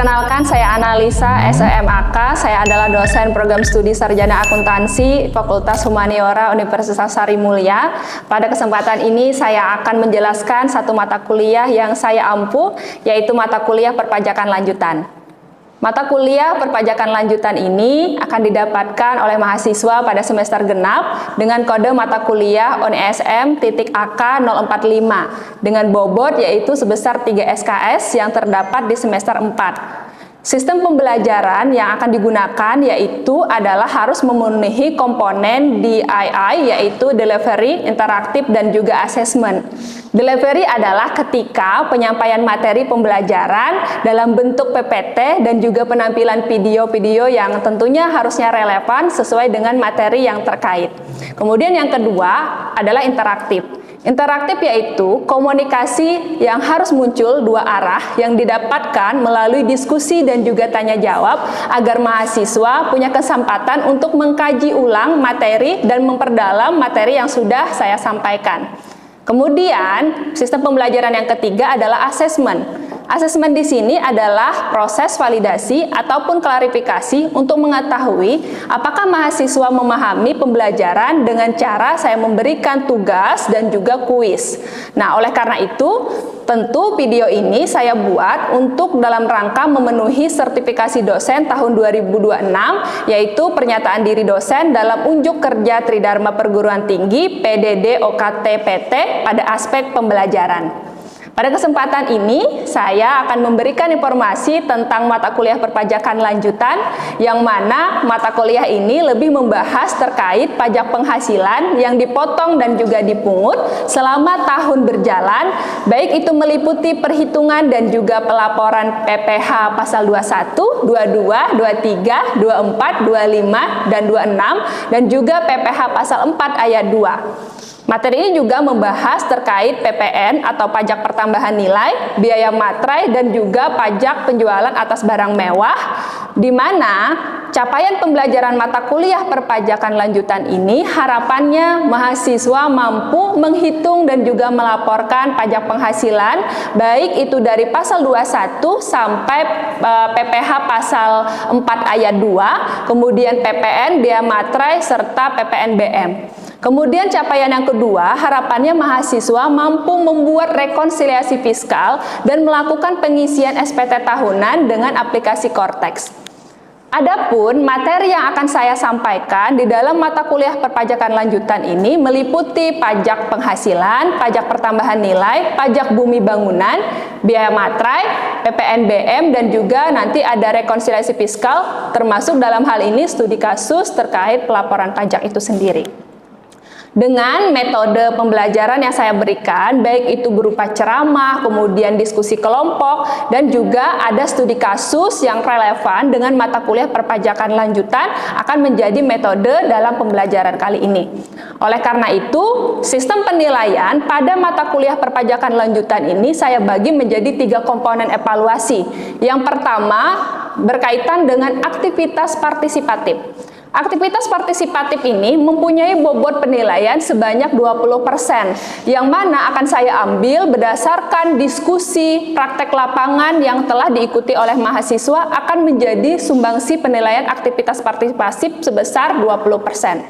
Perkenalkan, saya Analisa SEMAK. Saya adalah dosen program studi sarjana akuntansi Fakultas Humaniora Universitas Sarimulya. Pada kesempatan ini saya akan menjelaskan satu mata kuliah yang saya ampu, yaitu mata kuliah perpajakan lanjutan. Mata kuliah perpajakan lanjutan ini akan didapatkan oleh mahasiswa pada semester genap dengan kode mata kuliah ONISM.AK 045 dengan bobot yaitu sebesar 3 SKS yang terdapat di semester 4. Sistem pembelajaran yang akan digunakan yaitu adalah harus memenuhi komponen DII yaitu delivery, interaktif, dan juga assessment. Delivery adalah ketika penyampaian materi pembelajaran dalam bentuk PPT dan juga penampilan video-video yang tentunya harusnya relevan sesuai dengan materi yang terkait. Kemudian yang kedua adalah interaktif. Interaktif yaitu komunikasi yang harus muncul dua arah yang didapatkan melalui diskusi dan juga tanya jawab agar mahasiswa punya kesempatan untuk mengkaji ulang materi dan memperdalam materi yang sudah saya sampaikan. Kemudian, sistem pembelajaran yang ketiga adalah asesmen. Asesmen di sini adalah proses validasi ataupun klarifikasi untuk mengetahui apakah mahasiswa memahami pembelajaran dengan cara saya memberikan tugas dan juga kuis. Nah, oleh karena itu, tentu video ini saya buat untuk dalam rangka memenuhi sertifikasi dosen tahun 2026, yaitu pernyataan diri dosen dalam unjuk kerja Tridharma Perguruan Tinggi PDD OKT PT pada aspek pembelajaran. Pada kesempatan ini, saya akan memberikan informasi tentang mata kuliah perpajakan lanjutan, yang mana mata kuliah ini lebih membahas terkait pajak penghasilan yang dipotong dan juga dipungut selama tahun berjalan, baik itu meliputi perhitungan dan juga pelaporan PPh pasal 21, 22, 23, 24, 25, dan 26, dan juga PPh pasal 4 ayat 2. Materi ini juga membahas terkait PPN atau pajak pertambahan nilai, biaya materai, dan juga pajak penjualan atas barang mewah, di mana capaian pembelajaran mata kuliah perpajakan lanjutan ini harapannya mahasiswa mampu menghitung dan juga melaporkan pajak penghasilan, baik itu dari pasal 21 sampai PPh pasal 4 ayat 2, kemudian PPN, biaya materai, serta PPNBM. Kemudian capaian yang kedua, harapannya mahasiswa mampu membuat rekonsiliasi fiskal dan melakukan pengisian SPT tahunan dengan aplikasi Cortex. Adapun materi yang akan saya sampaikan di dalam mata kuliah perpajakan lanjutan ini meliputi pajak penghasilan, pajak pertambahan nilai, pajak bumi bangunan, biaya materai, PPNBM, dan juga nanti ada rekonsiliasi fiskal, termasuk dalam hal ini studi kasus terkait pelaporan pajak itu sendiri. Dengan metode pembelajaran yang saya berikan, baik itu berupa ceramah, kemudian diskusi kelompok, dan juga ada studi kasus yang relevan dengan mata kuliah perpajakan lanjutan akan menjadi metode dalam pembelajaran kali ini. Oleh karena itu, sistem penilaian pada mata kuliah perpajakan lanjutan ini saya bagi menjadi 3 komponen evaluasi. Yang pertama, berkaitan dengan aktivitas partisipatif. Aktivitas partisipatif ini mempunyai bobot penilaian sebanyak 20%, yang mana akan saya ambil berdasarkan diskusi praktek lapangan yang telah diikuti oleh mahasiswa akan menjadi sumbangsi penilaian aktivitas partisipatif sebesar 20%.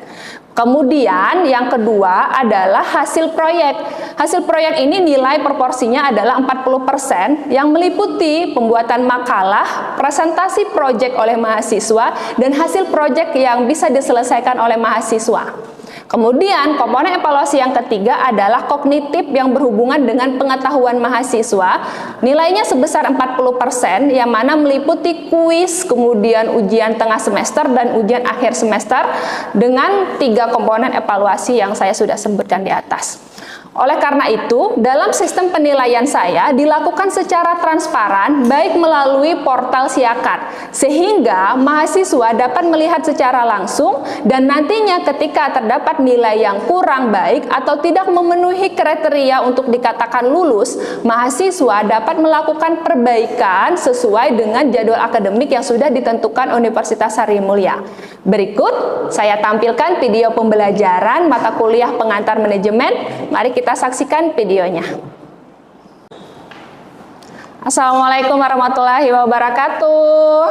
Kemudian yang kedua adalah hasil proyek. Hasil proyek ini nilai proporsinya adalah 40% yang meliputi pembuatan makalah, presentasi proyek oleh mahasiswa, dan hasil proyek yang bisa diselesaikan oleh mahasiswa. Kemudian komponen evaluasi yang ketiga adalah kognitif yang berhubungan dengan pengetahuan mahasiswa. Nilainya sebesar 40% yang mana meliputi kuis, kemudian ujian tengah semester dan ujian akhir semester dengan 3 komponen evaluasi yang saya sudah sebutkan di atas. Oleh karena itu, dalam sistem penilaian saya dilakukan secara transparan baik melalui portal Siakat, sehingga mahasiswa dapat melihat secara langsung dan nantinya ketika terdapat nilai yang kurang baik atau tidak memenuhi kriteria untuk dikatakan lulus, mahasiswa dapat melakukan perbaikan sesuai dengan jadwal akademik yang sudah ditentukan Universitas Sarimulya. Berikut saya tampilkan video pembelajaran mata kuliah pengantar manajemen. Mari kita saksikan videonya. Assalamualaikum warahmatullahi wabarakatuh.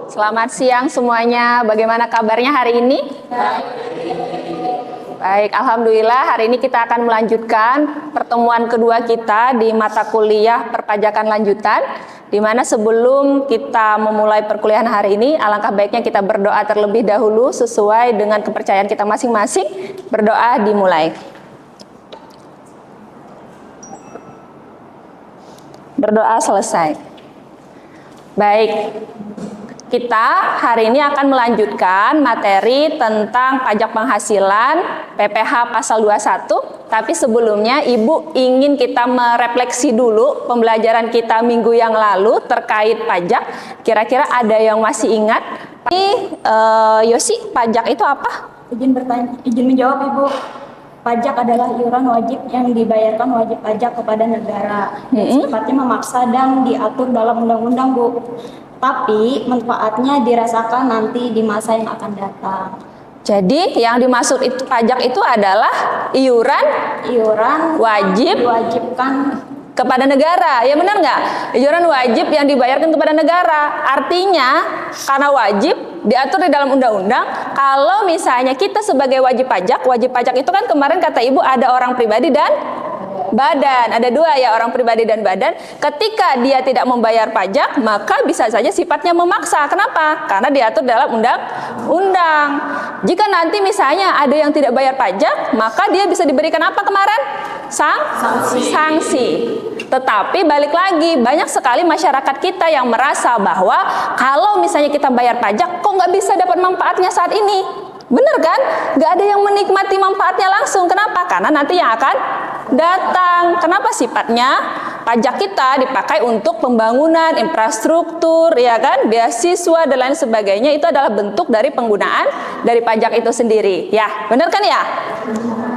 Selamat siang semuanya. Bagaimana kabarnya hari ini? Baik, alhamdulillah hari ini kita akan melanjutkan pertemuan kedua kita di mata kuliah perpajakan lanjutan, di mana sebelum kita memulai perkuliahan hari ini, alangkah baiknya kita berdoa terlebih dahulu sesuai dengan kepercayaan kita masing-masing. Berdoa dimulai. Berdoa selesai. Baik, kita hari ini akan melanjutkan materi tentang pajak penghasilan PPh pasal 21. Tapi sebelumnya Ibu ingin kita merefleksi dulu pembelajaran kita minggu yang lalu terkait pajak. Kira-kira ada yang masih ingat? Ini Yosi, pajak itu apa? Izin menjawab Ibu. Pajak adalah iuran wajib yang dibayarkan wajib pajak kepada negara. Sifatnya memaksa dan diatur dalam undang-undang, Bu. Tapi manfaatnya dirasakan nanti di masa yang akan datang. Jadi yang dimaksud itu pajak itu adalah iuran wajib diwajibkan kepada negara, ya benar nggak? Iuran wajib yang dibayarkan kepada negara. Artinya karena wajib diatur di dalam undang-undang. Kalau misalnya kita sebagai wajib pajak itu kan kemarin kata Ibu ada orang pribadi dan badan. Ada dua ya, orang pribadi dan badan. Ketika dia tidak membayar pajak, maka bisa saja sifatnya memaksa. Kenapa? Karena diatur dalam undang-undang. Jika nanti misalnya ada yang tidak bayar pajak, maka dia bisa diberikan apa kemarin? Sanksi. Tetapi balik lagi, banyak sekali masyarakat kita yang merasa bahwa kalau misalnya kita bayar pajak, kok nggak bisa dapat manfaatnya saat ini? Bener kan? Nggak ada yang menikmati manfaatnya langsung. Kenapa? Karena nanti yang akan datang. Kenapa sifatnya pajak kita dipakai untuk pembangunan infrastruktur, ya kan, beasiswa dan lain sebagainya, itu adalah bentuk dari penggunaan dari pajak itu sendiri. Ya, bener kan ya?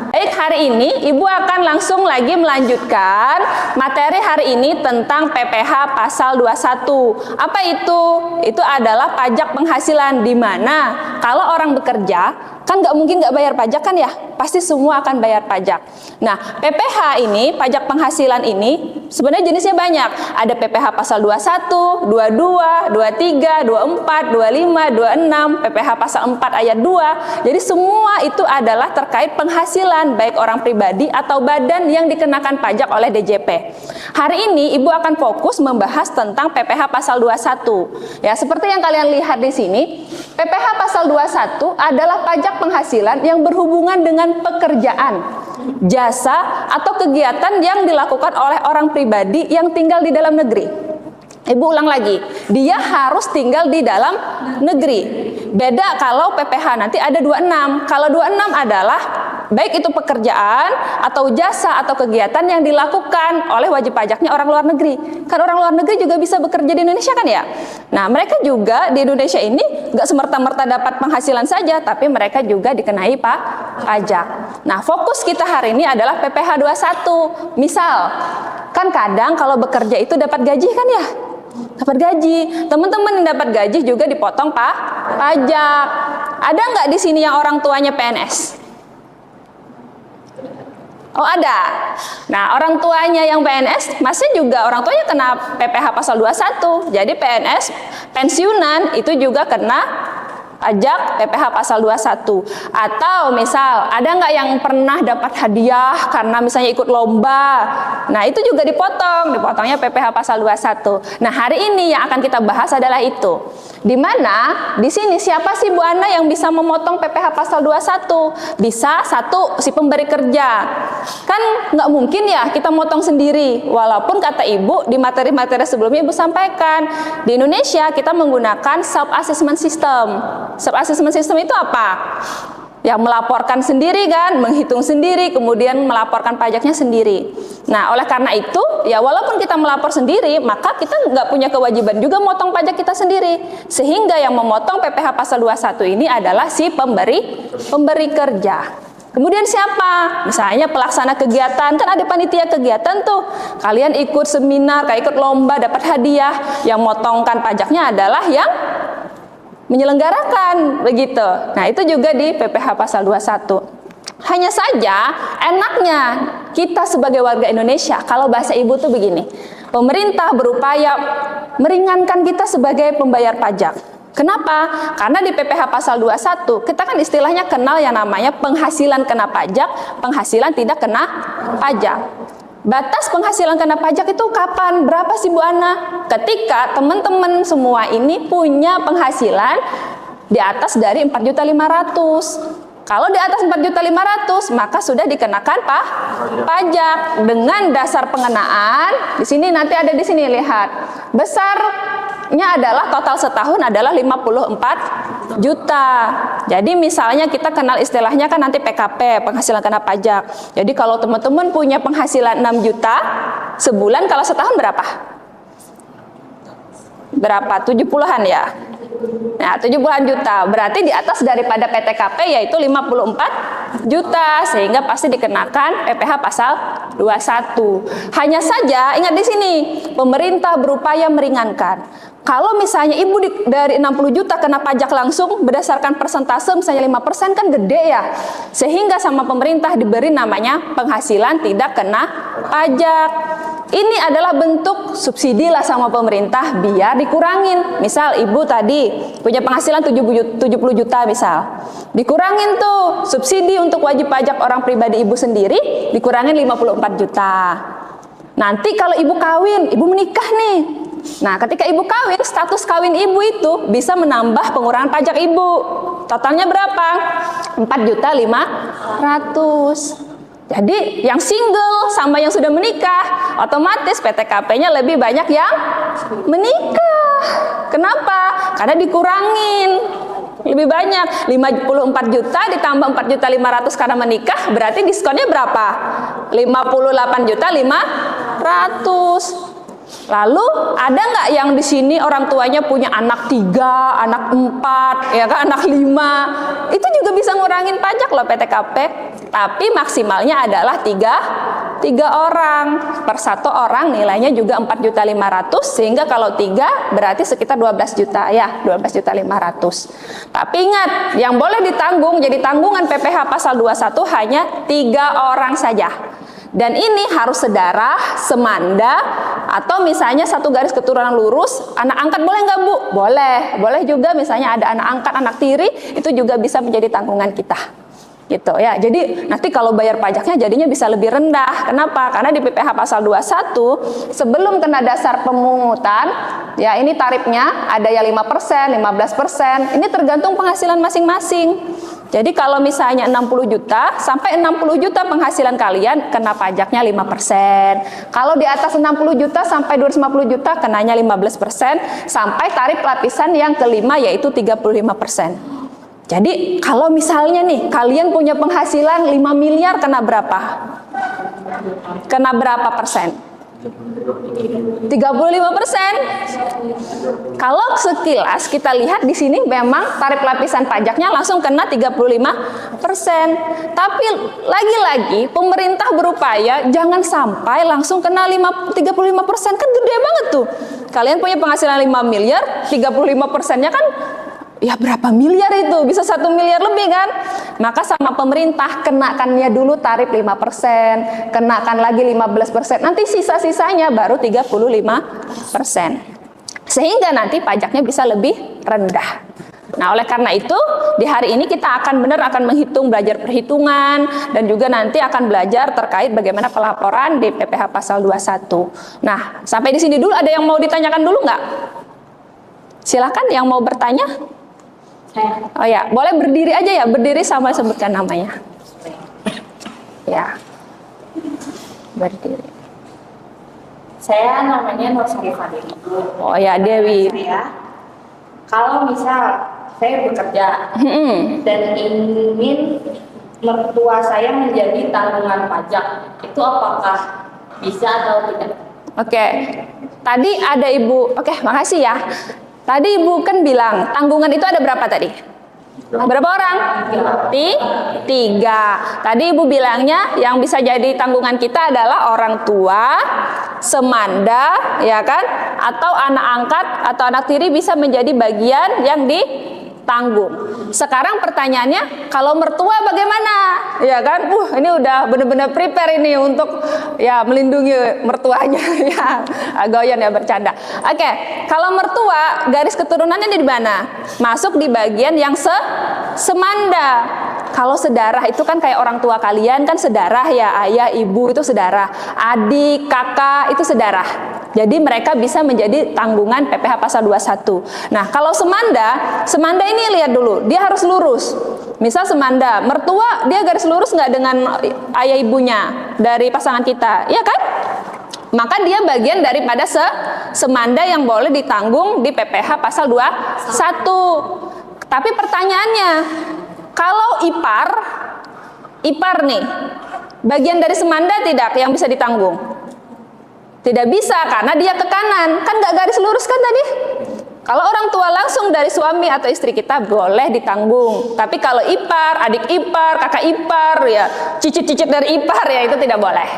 Baik, hari ini Ibu akan langsung lagi melanjutkan materi hari ini tentang PPh pasal 21. Apa itu? Itu adalah pajak penghasilan, di mana kalau orang bekerja kan nggak mungkin nggak bayar pajak kan ya? Pasti semua akan bayar pajak. Nah, PPh ini, pajak penghasilan ini sebenarnya jenisnya banyak. Ada PPh pasal 21, 22, 23, 24, 25, 26, PPh pasal 4 ayat 2. Jadi semua itu adalah terkait penghasilan baik orang pribadi atau badan yang dikenakan pajak oleh DJP. Hari ini Ibu akan fokus membahas tentang PPh pasal 21. Ya, seperti yang kalian lihat di sini, PPh pasal 21 adalah pajak penghasilan yang berhubungan dengan pekerjaan, jasa, atau kegiatan yang dilakukan oleh orang pribadi yang tinggal di dalam negeri. Ibu ulang lagi, dia harus tinggal di dalam negeri. Beda kalau PPh nanti ada 26. Kalau 26 adalah baik itu pekerjaan atau jasa atau kegiatan yang dilakukan oleh wajib pajaknya orang luar negeri. Kan orang luar negeri juga bisa bekerja di Indonesia kan ya? Nah, mereka juga di Indonesia ini nggak semerta-merta dapat penghasilan saja, tapi mereka juga dikenai pajak. Nah, fokus kita hari ini adalah PPh 21. Misal, kan kadang kalau bekerja itu dapat gaji kan ya? Dapat gaji. Teman-teman yang dapat gaji juga dipotong pajak. Ada nggak di sini yang orang tuanya PNS? Oh, ada. Nah, orang tuanya yang PNS, masih juga orang tuanya kena PPh pasal 21. Jadi PNS pensiunan itu juga kena pajak PPh pasal 21. Atau misal ada nggak yang pernah dapat hadiah karena misalnya ikut lomba, nah itu juga dipotongnya PPh pasal 21. Nah, hari ini yang akan kita bahas adalah itu. Dimana di sini siapa sih Bu Ana yang bisa memotong PPh pasal 21? Bisa satu, si pemberi kerja. Kan nggak mungkin ya kita motong sendiri. Walaupun kata Ibu di materi-materi sebelumnya Ibu sampaikan, di Indonesia kita menggunakan self assessment system. Self assessment system itu apa? Yang melaporkan sendiri kan, menghitung sendiri, kemudian melaporkan pajaknya sendiri. Nah, oleh karena itu, ya walaupun kita melapor sendiri, maka kita nggak punya kewajiban juga motong pajak kita sendiri. Sehingga yang memotong PPh pasal 21 ini adalah si pemberi kerja. Kemudian siapa? Misalnya pelaksana kegiatan, kan ada panitia kegiatan tuh. Kalian ikut seminar, kayak ikut lomba, dapat hadiah. Yang motongkan pajaknya adalah yang menyelenggarakan, begitu. Nah, itu juga di PPh pasal 21. Hanya saja enaknya kita sebagai warga Indonesia, kalau bahasa ibu tuh begini, pemerintah berupaya meringankan kita sebagai pembayar pajak. Kenapa? Karena di PPh pasal 21 kita kan istilahnya kenal yang namanya penghasilan kena pajak, penghasilan tidak kena pajak. Batas penghasilan kena pajak itu kapan? Berapa sih Bu Ana? Ketika teman-teman semua ini punya penghasilan di atas dari 4.500.000. Kalau di atas 4.500.000 maka sudah dikenakan pajak dengan dasar pengenaan. Di sini nanti ada di sini lihat. Besarnya adalah total setahun adalah 54 juta. Jadi misalnya kita kenal istilahnya kan nanti PKP, penghasilan kena pajak. Jadi kalau teman-teman punya penghasilan 6 juta sebulan, kalau setahun berapa? Berapa? 70-an ya? Nah, 70-an juta, berarti di atas daripada PTKP yaitu 54 juta, sehingga pasti dikenakan PPh pasal 21. Hanya saja ingat di sini, pemerintah berupaya meringankan. Kalau misalnya ibu dari 60 juta kena pajak langsung berdasarkan persentase misalnya 5% kan gede ya. Sehingga sama pemerintah diberi namanya penghasilan tidak kena pajak. Ini adalah bentuk subsidi lah sama pemerintah biar dikurangin. Misal ibu tadi punya penghasilan 70 juta misal. Dikurangin tuh subsidi untuk wajib pajak orang pribadi ibu sendiri, dikurangin 54 juta. Nanti kalau ibu kawin, ibu menikah nih. Nah, ketika ibu kawin, status kawin ibu itu bisa menambah pengurangan pajak ibu. Totalnya berapa? 4.500.000. Jadi yang single sama yang sudah menikah, otomatis PTKP-nya lebih banyak yang menikah. Kenapa? Karena dikurangin lebih banyak. 54 juta ditambah 4.500.000 karena menikah, berarti diskonnya berapa? 58.500.000. Lalu ada nggak yang di sini orang tuanya punya anak 3, anak 4, ya kan, anak 5? Itu juga bisa ngurangin pajak loh PTKP. Tapi maksimalnya adalah 3 orang. Per 1 orang nilainya juga 4.500.000, sehingga kalau 3 berarti sekitar 12 juta ya, 12.500.000. Tapi ingat, yang boleh ditanggung jadi tanggungan PPh pasal 21 hanya 3 orang saja. Dan ini harus sedarah, semanda, atau misalnya satu garis keturunan lurus. Anak angkat boleh nggak Bu? Boleh. Boleh juga misalnya ada anak angkat, anak tiri, itu juga bisa menjadi tanggungan kita. Gitu ya. Jadi nanti kalau bayar pajaknya jadinya bisa lebih rendah. Kenapa? Karena di PPh pasal 21 sebelum kena dasar pemungutan, ya ini tarifnya ada ya 5%, 15%. Ini tergantung penghasilan masing-masing. Jadi kalau misalnya 60 juta sampai 60 juta penghasilan kalian kena pajaknya 5%. Kalau di atas 60 juta sampai 250 juta kenanya 15%, sampai tarif lapisan yang kelima yaitu 35%. Jadi kalau misalnya nih kalian punya penghasilan 5 miliar kena berapa? Kena berapa persen? 35%. Kalau sekilas kita lihat di sini memang tarif lapisan pajaknya langsung kena 35%. Tapi lagi-lagi pemerintah berupaya jangan sampai langsung kena 35%, kan gede banget tuh. Kalian punya penghasilan 5 miliar, 35%-nya kan ya berapa miliar itu? Bisa 1 miliar lebih kan? Maka sama pemerintah kenakannya dulu tarif 5%, kenakan lagi 15%, nanti sisa-sisanya baru 35%. Sehingga nanti pajaknya bisa lebih rendah. Nah, oleh karena itu di hari ini kita akan menghitung, belajar perhitungan, dan juga nanti akan belajar terkait bagaimana pelaporan di PPh pasal 21. Nah, sampai di sini dulu. Ada yang mau ditanyakan dulu nggak? Silakan yang mau bertanya. Oh ya, boleh berdiri aja ya, berdiri sama sebutkan namanya. Ya, berdiri. Saya namanya Nur Sarifah Dewi. Oh ya, Dewi. Kalau misal saya bekerja dan ingin mertua saya menjadi tanggungan pajak, itu apakah bisa atau tidak? Oke, tadi ada Ibu. Oke, makasih ya. Tadi Ibu kan bilang tanggungan itu ada berapa tadi? Berapa orang? 3. Tadi Ibu bilangnya yang bisa jadi tanggungan kita adalah orang tua, semanda, ya kan? Atau anak angkat atau anak tiri bisa menjadi bagian yang tanggung. Sekarang pertanyaannya, kalau mertua bagaimana? Ya kan? Ini udah benar-benar prepare ini untuk ya melindungi mertuanya ya. Goyan ya, bercanda. Oke, kalau mertua garis keturunannya di mana? Masuk di bagian yang semanda. Kalau sedarah itu kan kayak orang tua kalian kan sedarah ya, ayah, ibu itu sedarah, adik, kakak itu sedarah. Jadi mereka bisa menjadi tanggungan PPh pasal 21. Nah, kalau semanda ini lihat dulu, dia harus lurus. Misal semanda, mertua dia garis lurus nggak dengan ayah ibunya dari pasangan kita, ya kan? Maka dia bagian daripada semanda yang boleh ditanggung di PPh pasal 21. Tapi pertanyaannya, kalau ipar nih, bagian dari semanda tidak yang bisa ditanggung? Tidak bisa, karena dia ke kanan. Kan nggak garis lurus kan tadi? Kalau orang tua langsung dari suami atau istri kita boleh ditanggung. Tapi kalau ipar, adik ipar, kakak ipar, ya cicit-cicit dari ipar ya itu tidak boleh.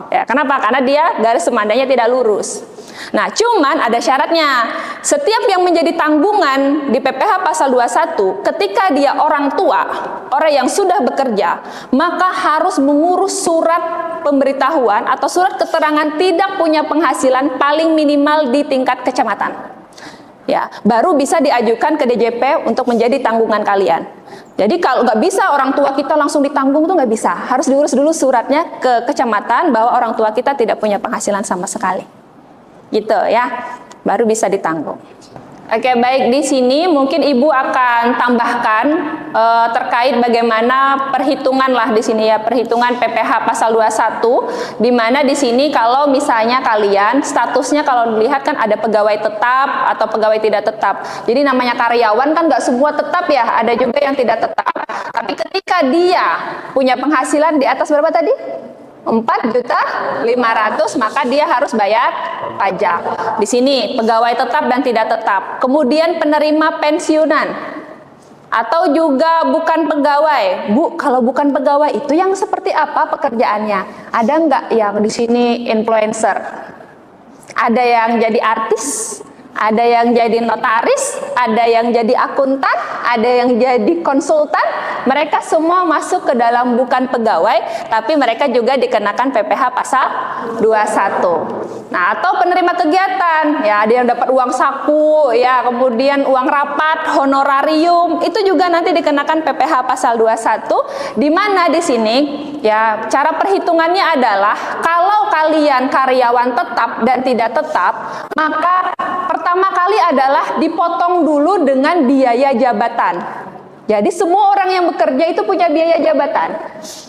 Ya, kenapa? Karena dia garis semandanya tidak lurus. Nah, cuman ada syaratnya. Setiap yang menjadi tanggungan di PPh pasal 21, ketika dia orang tua, orang yang sudah bekerja, maka harus mengurus surat pemberitahuan atau surat keterangan tidak punya penghasilan paling minimal di tingkat kecamatan. Ya, baru bisa diajukan ke DJP untuk menjadi tanggungan kalian. Jadi kalau nggak bisa orang tua kita langsung ditanggung tuh nggak bisa. Harus diurus dulu suratnya ke kecamatan bahwa orang tua kita tidak punya penghasilan sama sekali. Gitu ya, baru bisa ditanggung. Oke, baik, di sini mungkin Ibu akan tambahkan terkait bagaimana perhitungan lah di sini ya, perhitungan PPh pasal 21, di mana di sini kalau misalnya kalian statusnya kalau dilihat kan ada pegawai tetap atau pegawai tidak tetap. Jadi namanya karyawan kan nggak semua tetap ya, ada juga yang tidak tetap. Tapi ketika dia punya penghasilan di atas berapa tadi? 4.500.000, maka dia harus bayar pajak. Di sini pegawai tetap dan tidak tetap. Kemudian penerima pensiunan atau juga bukan pegawai. Bu, kalau bukan pegawai itu yang seperti apa pekerjaannya? Ada nggak yang di sini influencer? Ada yang jadi artis? Ada yang jadi notaris, ada yang jadi akuntan, ada yang jadi konsultan. Mereka semua masuk ke dalam bukan pegawai, tapi mereka juga dikenakan PPh pasal 21. Nah, atau penerima kegiatan, ya ada yang dapat uang saku, ya kemudian uang rapat, honorarium, itu juga nanti dikenakan PPh pasal 21. Di mana di sini, ya cara perhitungannya adalah kalau kalian karyawan tetap dan tidak tetap, maka pertama kali adalah dipotong dulu dengan biaya jabatan. Jadi semua orang yang bekerja itu punya biaya jabatan.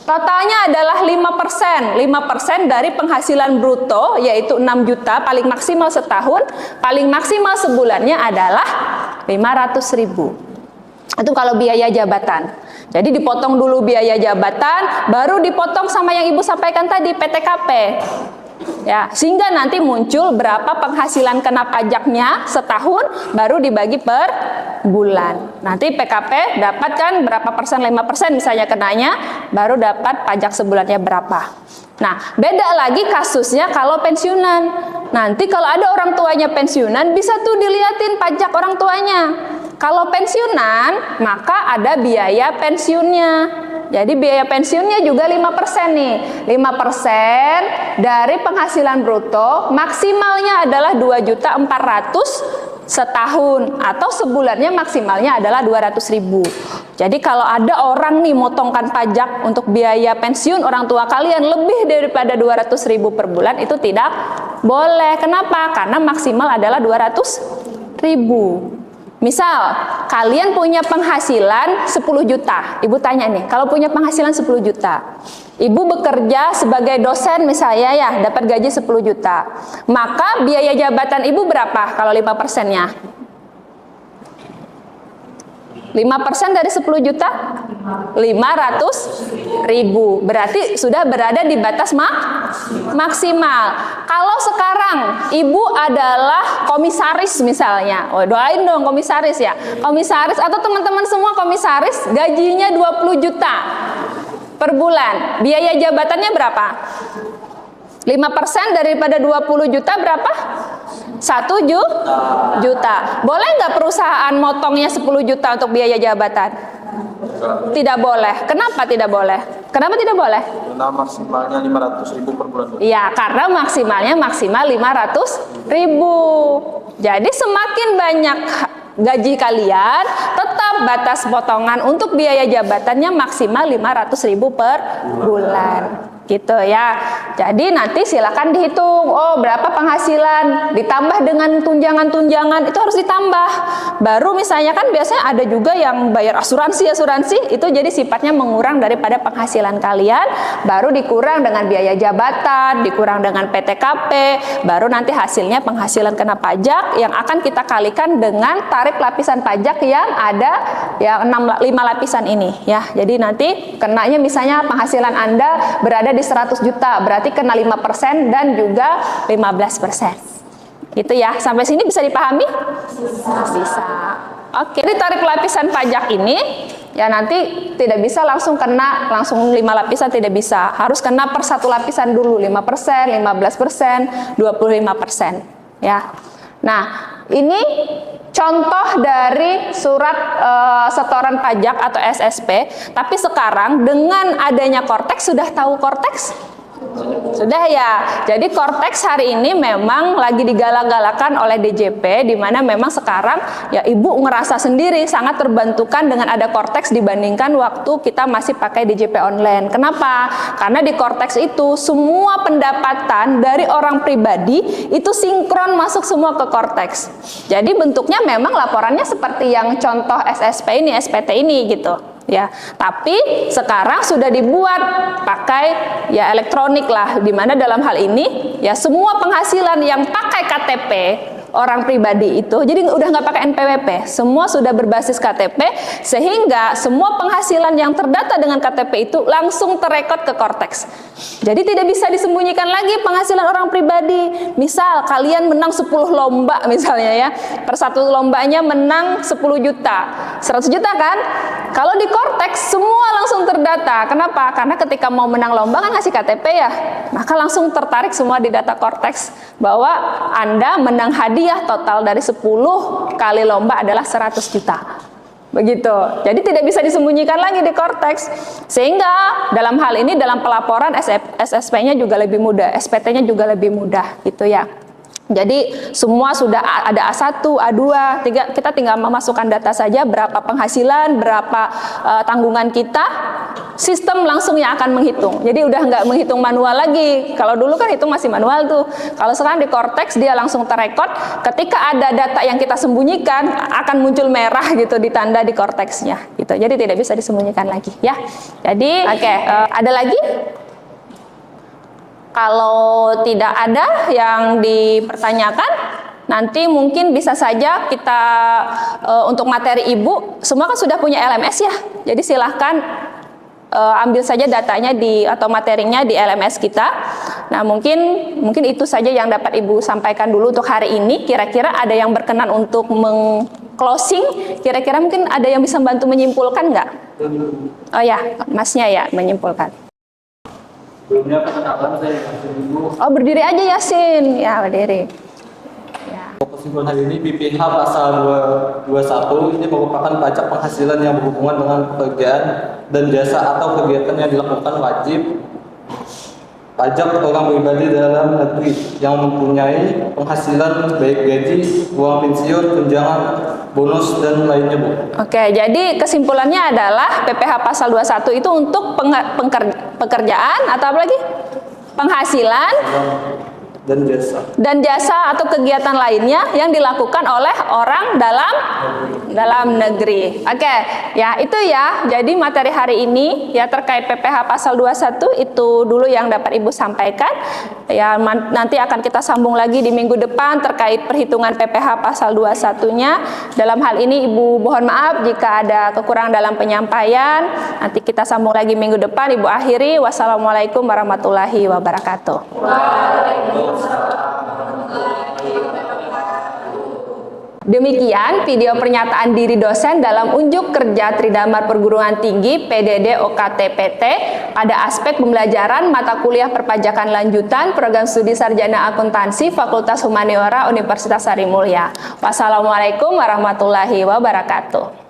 Totalnya adalah 5%. 5% dari penghasilan bruto, yaitu 6 juta, paling maksimal setahun, paling maksimal sebulannya adalah 500.000. Itu kalau biaya jabatan. Jadi dipotong dulu biaya jabatan, baru dipotong sama yang Ibu sampaikan tadi, PTKP. Ya, sehingga nanti muncul berapa penghasilan kena pajaknya setahun, baru dibagi per bulan. Nanti PKP dapatkan berapa persen, 5% misalnya kenanya, baru dapat pajak sebulannya berapa. Nah, beda lagi kasusnya kalau pensiunan. Nanti kalau ada orang tuanya pensiunan, bisa tuh dilihatin pajak orang tuanya. Kalau pensiunan, maka ada biaya pensiunnya. Jadi biaya pensiunnya juga 5% nih. 5% dari penghasilan bruto, maksimalnya adalah 2.400.000 setahun, atau sebulannya maksimalnya adalah 200.000. Jadi kalau ada orang nih motongkan pajak untuk biaya pensiun orang tua kalian lebih daripada 200.000 per bulan, itu tidak boleh. Kenapa? Karena maksimal adalah 200.000. Misal, kalian punya penghasilan 10 juta. Ibu tanya nih, kalau punya penghasilan 10 juta, Ibu bekerja sebagai dosen misalnya ya, dapat gaji 10 juta. Maka biaya jabatan Ibu berapa kalau 5%-nya? 5% dari 10 juta? 500.000. Berarti sudah berada di batas maksimal. Kalau sekarang Ibu adalah komisaris misalnya. Oh, doain dong komisaris ya. Komisaris atau teman-teman semua komisaris, gajinya 20 juta per bulan. Biaya jabatannya berapa? 5% daripada 20 juta berapa? Juta. Boleh nggak perusahaan motongnya 10 juta untuk biaya jabatan? Tidak boleh. Kenapa tidak boleh? Kenapa tidak boleh? Karena maksimalnya 500.000 per bulan. Ya, karena maksimal 500.000. Jadi semakin banyak gaji kalian, tetap batas potongan untuk biaya jabatannya maksimal 500.000 per bulan. Gitu ya. Jadi nanti silakan dihitung, oh berapa penghasilan, ditambah dengan tunjangan-tunjangan, itu harus ditambah. Baru misalnya kan biasanya ada juga yang bayar asuransi, itu jadi sifatnya mengurang daripada penghasilan kalian, baru dikurang dengan biaya jabatan, dikurang dengan PTKP, baru nanti hasilnya penghasilan kena pajak yang akan kita kalikan dengan tarif lapisan pajak yang ada yang 5 lapisan ini ya. Jadi nanti kenanya misalnya penghasilan Anda berada di 100 juta, berarti kena 5% dan juga 15%. Gitu ya, sampai sini bisa dipahami? Bisa. Oke, jadi tarif lapisan pajak ini ya nanti tidak bisa langsung kena langsung 5 lapisan, tidak bisa. Harus kena per satu lapisan dulu, 5%, 15%, 25%. Ya. Nah, ini contoh dari surat setoran pajak atau SSP, tapi sekarang dengan adanya Kortex, sudah tahu Kortex? Sudah ya. Jadi Kortex hari ini memang lagi digalak-galakan oleh DJP, di mana memang sekarang ya Ibu ngerasa sendiri sangat terbantukan dengan ada Kortex dibandingkan waktu kita masih pakai DJP online. Kenapa? Karena di Kortex itu semua pendapatan dari orang pribadi itu sinkron masuk semua ke Kortex. Jadi bentuknya memang laporannya seperti yang contoh SSP ini, SPT ini gitu. Ya, tapi sekarang sudah dibuat pakai ya elektronik lah, dimana dalam hal ini ya semua penghasilan yang pakai KTP orang pribadi itu, jadi udah nggak pakai NPWP, semua sudah berbasis KTP, sehingga semua penghasilan yang terdata dengan KTP itu langsung terekod ke Kortex. Jadi tidak bisa disembunyikan lagi penghasilan orang pribadi. Misal kalian menang 10 lomba misalnya ya, per satu lombanya menang 10 juta, 100 juta kan? Kalau di Kortex semua langsung terdata. Kenapa? Karena ketika mau menang lomba kan ngasih KTP ya, maka langsung tertarik semua di data Kortex bahwa Anda menang hadiah total dari 10 kali lomba adalah 100 juta. Begitu. Jadi tidak bisa disembunyikan lagi di Kortex. Sehingga dalam hal ini dalam pelaporan SSP-nya juga lebih mudah, SPT-nya juga lebih mudah gitu ya. Jadi semua sudah ada A1, A2, 3, kita tinggal memasukkan data saja berapa penghasilan, berapa tanggungan kita, sistem langsung yang akan menghitung. Jadi udah nggak menghitung manual lagi. Kalau dulu kan itu masih manual tuh. Kalau sekarang di Kortex dia langsung terekod. Ketika ada data yang kita sembunyikan akan muncul merah gitu ditanda di Kortex-nya. Gitu. Jadi tidak bisa disembunyikan lagi ya. Jadi ada lagi? Kalau tidak ada yang dipertanyakan, nanti mungkin bisa saja kita untuk materi Ibu, semua kan sudah punya LMS ya. Jadi silahkan ambil saja datanya atau materinya di LMS kita. Nah mungkin itu saja yang dapat Ibu sampaikan dulu untuk hari ini. Kira-kira ada yang berkenan untuk closing? Kira-kira mungkin ada yang bisa bantu menyimpulkan nggak? Oh ya, Masnya ya menyimpulkan. Oh berdiri aja Yasin, ya berdiri. Ya. Kesimpulan hari ini BPH pasal 221 ini merupakan pajak penghasilan yang berhubungan dengan pekerjaan dan jasa atau kegiatan yang dilakukan wajib pajak orang pribadi dalam negeri yang mempunyai penghasilan baik gaji, uang pensiun, tunjangan, bonus dan lainnya, Bu. Oke, jadi kesimpulannya adalah PPh pasal 21 itu untuk pekerjaan atau apa lagi? Penghasilan dan jasa atau kegiatan lainnya yang dilakukan oleh orang dalam negeri. Oke, ya itu ya. Jadi materi hari ini ya terkait PPh pasal 21 itu dulu yang dapat Ibu sampaikan. Ya nanti akan kita sambung lagi di minggu depan terkait perhitungan PPh pasal 21-nya. Dalam hal ini Ibu mohon maaf jika ada kekurangan dalam penyampaian. Nanti kita sambung lagi minggu depan. Ibu akhiri. Wassalamualaikum warahmatullahi wabarakatuh. Waalaikumsalam. Demikian video pernyataan diri dosen dalam unjuk kerja Tridamar Perguruan Tinggi PDD OKTPT pada aspek pembelajaran mata kuliah perpajakan lanjutan program studi sarjana akuntansi Fakultas Humaniora Universitas Sarimulya. Wassalamualaikum warahmatullahi wabarakatuh.